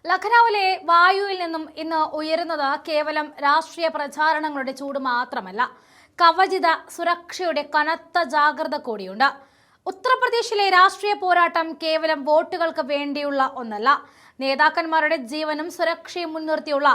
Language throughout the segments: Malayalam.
ലഖനൌവിലെ വായുവിൽ നിന്നും ഇന്ന് ഉയരുന്നത് കേവലം രാഷ്ട്രീയ പ്രചാരണങ്ങളുടെ ചൂട് മാത്രമല്ല, കവചിത സുരക്ഷയുടെ കനത്ത ജാഗ്രത കൂടിയുണ്ട്. ഉത്തർപ്രദേശിലെ രാഷ്ട്രീയ പോരാട്ടം കേവലം വോട്ടുകൾക്ക് വേണ്ടിയുള്ള ഒന്നല്ല, നേതാക്കന്മാരുടെ ജീവനും സുരക്ഷയും മുൻനിർത്തിയുള്ള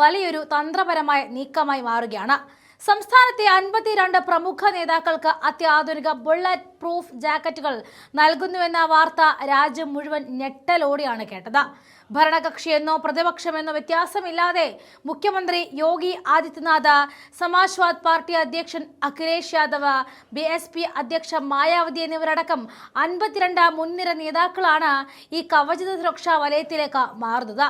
വലിയൊരു തന്ത്രപരമായ നീക്കമായി മാറുകയാണ്. സംസ്ഥാനത്തെ 52 പ്രമുഖ നേതാക്കൾക്ക് അത്യാധുനിക ബുള്ളറ്റ് പ്രൂഫ് ജാക്കറ്റുകൾ നൽകുന്നുവെന്ന വാർത്ത രാജ്യം മുഴുവൻ ഞെട്ടലോടെയാണ് കേട്ടത്. ഭരണകക്ഷിയെന്നോ പ്രതിപക്ഷമെന്നോ വ്യത്യാസമില്ലാതെ മുഖ്യമന്ത്രി യോഗി ആദിത്യനാഥ്, സമാജ്വാദ് പാർട്ടി അധ്യക്ഷൻ അഖിലേഷ് യാദവ്, BSP അധ്യക്ഷ മായാവതി എന്നിവരടക്കം 52 മുൻനിര നേതാക്കളാണ് ഈ കവചിത സുരക്ഷാ വലയത്തിലേക്ക് മാറുന്നത്.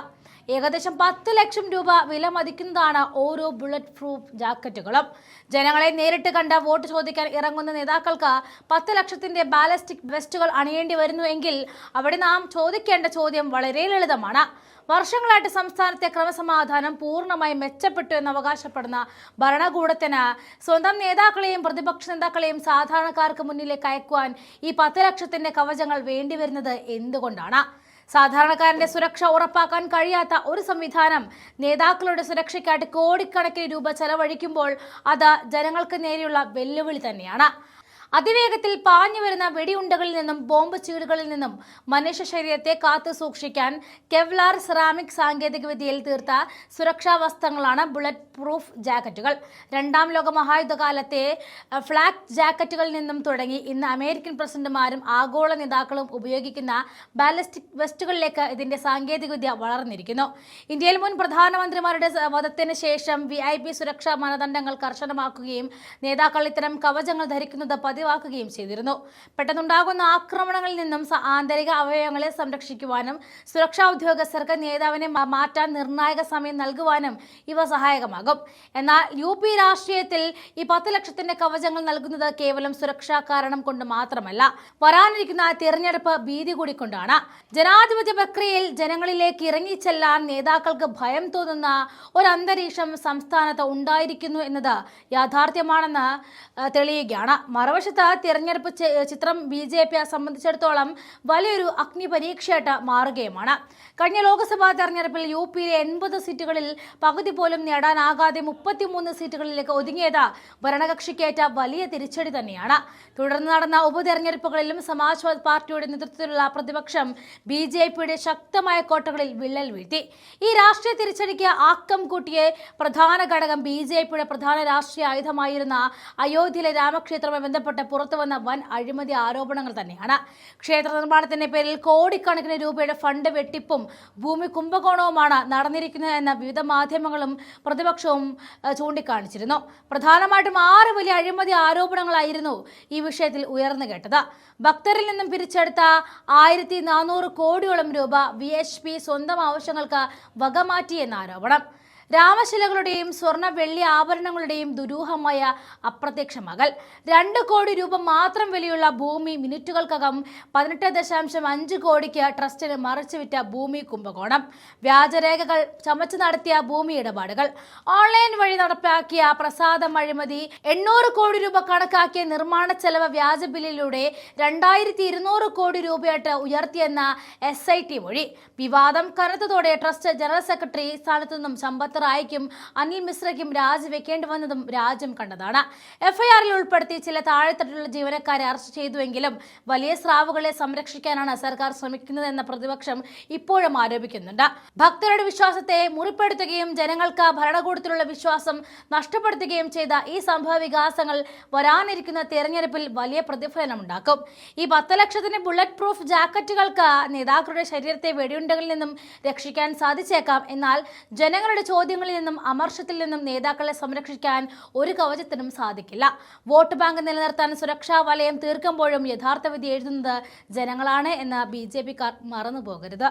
ഏകദേശം 10 ലക്ഷം രൂപ വില മതിക്കുന്നതാണ് ഓരോ ബുള്ളറ്റ് പ്രൂഫ് ജാക്കറ്റുകളും. ജനങ്ങളെ നേരിട്ട് കണ്ട് വോട്ട് ചോദിക്കാൻ ഇറങ്ങുന്ന നേതാക്കൾക്ക് 10 ലക്ഷത്തിന്റെ ബാലിസ്റ്റിക് വെസ്റ്റുകൾ അണിയേണ്ടി വരുന്നുവെങ്കിൽ അവിടെ നാം ചോദിക്കേണ്ട ചോദ്യം വളരെ ലളിതമാണ്. വർഷങ്ങളായിട്ട് സംസ്ഥാനത്തെ ക്രമസമാധാനം പൂർണ്ണമായി മെച്ചപ്പെട്ടു എന്ന് അവകാശപ്പെടുന്ന ഭരണകൂടത്തിന് സ്വന്തം നേതാക്കളെയും പ്രതിപക്ഷ നേതാക്കളെയും സാധാരണക്കാർക്ക് മുന്നിലേക്ക് അയക്കുവാൻ ഈ 10 ലക്ഷത്തിന്റെ കവചങ്ങൾ വേണ്ടിവരുന്നത് എന്തുകൊണ്ടാണ്? സാധാരണക്കാരന്റെ സുരക്ഷ ഉറപ്പാക്കാൻ കഴിയാത്ത ഒരു സംവിധാനം നേതാക്കളുടെ സുരക്ഷയ്ക്കായിട്ട് കോടിക്കണക്കിന് രൂപ ചെലവഴിക്കുമ്പോൾ അത് ജനങ്ങൾക്ക് നേരെയുള്ള വെല്ലുവിളി തന്നെയാണ്. അതിവേഗത്തിൽ പാഞ്ഞു വരുന്ന വെടിയുണ്ടകളിൽ നിന്നും ബോംബ് ചീടുകളിൽ നിന്നും മനുഷ്യ ശരീരത്തെ കാത്തു സൂക്ഷിക്കാൻ കെവ്ലാർ സെറാമിക് സാങ്കേതികവിദ്യയിൽ തീർത്ത സുരക്ഷാ വസ്ത്രങ്ങളാണ് ബുള്ളറ്റ് പ്രൂഫ് ജാക്കറ്റുകൾ. 2ാം ലോക മഹായുദ്ധകാലത്തെ ഫ്ലാക്ക് ജാക്കറ്റുകളിൽ നിന്നും തുടങ്ങി ഇന്ന് അമേരിക്കൻ പ്രസിഡന്റുമാരും ആഗോള നേതാക്കളും ഉപയോഗിക്കുന്ന ബാലിസ്റ്റിക് വെസ്റ്റുകളിലേക്ക് ഇതിന്റെ സാങ്കേതികവിദ്യ വളർന്നിരിക്കുന്നു. ഇന്ത്യയിൽ മുൻ പ്രധാനമന്ത്രിമാരുടെ വധത്തിന് ശേഷം VIP സുരക്ഷാ മാനദണ്ഡങ്ങൾ കർശനമാക്കുകയും നേതാക്കൾ ഇത്തരം കവചങ്ങൾ ധരിക്കുന്നത് പതിവാക്കുകയും ചെയ്തിരുന്നു. പെട്ടെന്നുണ്ടാകുന്ന ആക്രമണങ്ങളിൽ നിന്നും ആന്തരിക അവയവങ്ങളെ സംരക്ഷിക്കുവാനും സുരക്ഷാ ഉദ്യോഗസ്ഥർക്ക് നേതാവിനെ മാറ്റാൻ നിർണായക സമയം നൽകുവാനും ഇവ സഹായകമാകും. എന്നാൽ UP രാഷ്ട്രീയത്തിൽ ഈ 10 ലക്ഷത്തിന്റെ കവചങ്ങൾ നൽകുന്നത് കേവലം സുരക്ഷാ കാരണം കൊണ്ട് മാത്രമല്ല, വരാനിരിക്കുന്ന തിരഞ്ഞെടുപ്പ് ഭീതി കൂടി കൊണ്ടാണ്. ജനാധിപത്യ പ്രക്രിയയിൽ ജനങ്ങളിലേക്ക് ഇറങ്ങിച്ചെല്ലാൻ നേതാക്കൾക്ക് ഭയം തോന്നുന്ന ഒരു അന്തരീക്ഷം സംസ്ഥാനത്ത് ഉണ്ടായിരിക്കുന്നു എന്നത് യാഥാർത്ഥ്യമാണെന്ന് തെളിയുകയാണ്. മറുവശത്ത് തിരഞ്ഞെടുപ്പ് ചിത്രം BJP സംബന്ധിച്ചിടത്തോളം വലിയൊരു അഗ്നി പരീക്ഷയായിട്ട് മാറുകയുമാണ്. കഴിഞ്ഞ ലോക്സഭാ തെരഞ്ഞെടുപ്പിൽ UPയിലെ 80 സീറ്റുകളിൽ പകുതി പോലും നേടാനാകാതെ 33 സീറ്റുകളിലേക്ക് ഒതുങ്ങിയത് ഭരണകക്ഷിക്കേറ്റ വലിയ തിരിച്ചടി തന്നെയാണ്. തുടർന്ന് നടന്ന ഉപതെരഞ്ഞെടുപ്പുകളിലും സമാജ്വാദ് പാർട്ടിയുടെ നേതൃത്വത്തിലുള്ള പ്രതിപക്ഷം BJPയുടെ ശക്തമായ കോട്ടകളിൽ വിള്ളൽ വീഴ്ത്തി. ഈ രാഷ്ട്രീയ തിരിച്ചടിക്ക് ആക്കം കൂട്ടിയ പ്രധാന ഘടകം BJPയുടെ പ്രധാന രാഷ്ട്രീയ ആയുധമായിരുന്ന അയോധ്യയിലെ രാമക്ഷേത്രവുമായി ബന്ധപ്പെട്ട് പുറത്തുവന്ന വൻ അഴിമതി ആരോപണങ്ങൾ തന്നെയാണ്. ക്ഷേത്ര നിർമ്മാണത്തിന്റെ പേരിൽ കോടിക്കണക്കിന് രൂപയുടെ ഫണ്ട് വെട്ടിപ്പും ഭൂമി കുംഭകോണവുമാണ് നടന്നിരിക്കുന്നത് എന്ന വിവിധ മാധ്യമങ്ങളും പ്രതിപക്ഷവും ചൂണ്ടിക്കാണിച്ചിരുന്നു. പ്രധാനമായിട്ടും 6 വലിയ അഴിമതി ആരോപണങ്ങളായിരുന്നു ഈ വിഷയത്തിൽ ഉയർന്നു കേട്ടത്. ഭക്തരിൽ നിന്നും പിരിച്ചെടുത്ത 1400 കോടിയോളം രൂപ VHP സ്വന്തം ആവശ്യങ്ങൾക്ക് വകമാറ്റി എന്ന ആരോപണം, രാമശിലകളുടെയും സ്വർണ്ണ വെള്ളി ആഭരണങ്ങളുടെയും ദുരൂഹമായ അപ്രത്യക്ഷമാകൽ, 2 കോടി രൂപ മാത്രം വിലയുള്ള ഭൂമി മിനിറ്റുകൾക്കകം 18.5 കോടിക്ക് ട്രസ്റ്റിന് മറിച്ചുവിറ്റ ഭൂമി കുംഭകോണം, വ്യാജരേഖകൾ ചമച്ചു നടത്തിയ ഭൂമി ഇടപാടുകൾ, ഓൺലൈൻ വഴി നടപ്പാക്കിയ പ്രസാദം അഴിമതി, 800 കോടി രൂപ കണക്കാക്കിയ നിർമ്മാണ ചെലവ് വ്യാജ ബില്ലിലൂടെ 2200 കോടി രൂപയായിട്ട് ഉയർത്തിയെന്ന SIT മൊഴി. വിവാദം കനത്തതോടെ ട്രസ്റ്റ് ജനറൽ സെക്രട്ടറി സ്ഥാനത്തു നിന്നും സമ്പത്ത് റായിക്കും അനിൽ മിശ്രയ്ക്കും രാജിവെക്കേണ്ടി വന്നതും രാജ്യം കണ്ടതാണ്. FIRൽ ഉൾപ്പെടുത്തി ചില താഴെത്തട്ടിലുള്ള ജീവനക്കാരെ അറസ്റ്റ് ചെയ്തുവെങ്കിലും വലിയ സ്രാവുകളെ സംരക്ഷിക്കാനാണ് സർക്കാർ ശ്രമിക്കുന്നതെന്ന പ്രതിപക്ഷം ഇപ്പോഴും ആരോപിക്കുന്നുണ്ട്. ഭക്തരുടെ വിശ്വാസത്തെ മുറിപ്പെടുത്തുകയും ജനങ്ങൾക്ക് ഭരണകൂടത്തിലുള്ള വിശ്വാസം നഷ്ടപ്പെടുത്തുകയും ചെയ്ത ഈ സംഭവ വികാസങ്ങൾ വരാനിരിക്കുന്ന തെരഞ്ഞെടുപ്പിൽ വലിയ പ്രതിഫലനമുണ്ടാക്കും. ഈ 10 ലക്ഷത്തിന്റെ ബുള്ളറ്റ് പ്രൂഫ് ജാക്കറ്റുകൾക്ക് നേതാക്കളുടെ ശരീരത്തെ വെടിയുണ്ടകളിൽ നിന്നും രക്ഷിക്കാൻ സാധിച്ചേക്കാം. എന്നാൽ ജനങ്ങളുടെ ചോദ്യങ്ങളിൽ നിന്നും അമർഷത്തിൽ നിന്നും നേതാക്കളെ സംരക്ഷിക്കാൻ ഒരു കവചത്തിനും സാധിക്കില്ല. വോട്ട് ബാങ്ക് നിലനിർത്താൻ സുരക്ഷാ വലയം തീർക്കുമ്പോഴും യഥാർത്ഥ വിധി എഴുതുന്നത് ജനങ്ങളാണ് എന്ന് BJPക്കാർ മറന്നു പോകരുത്.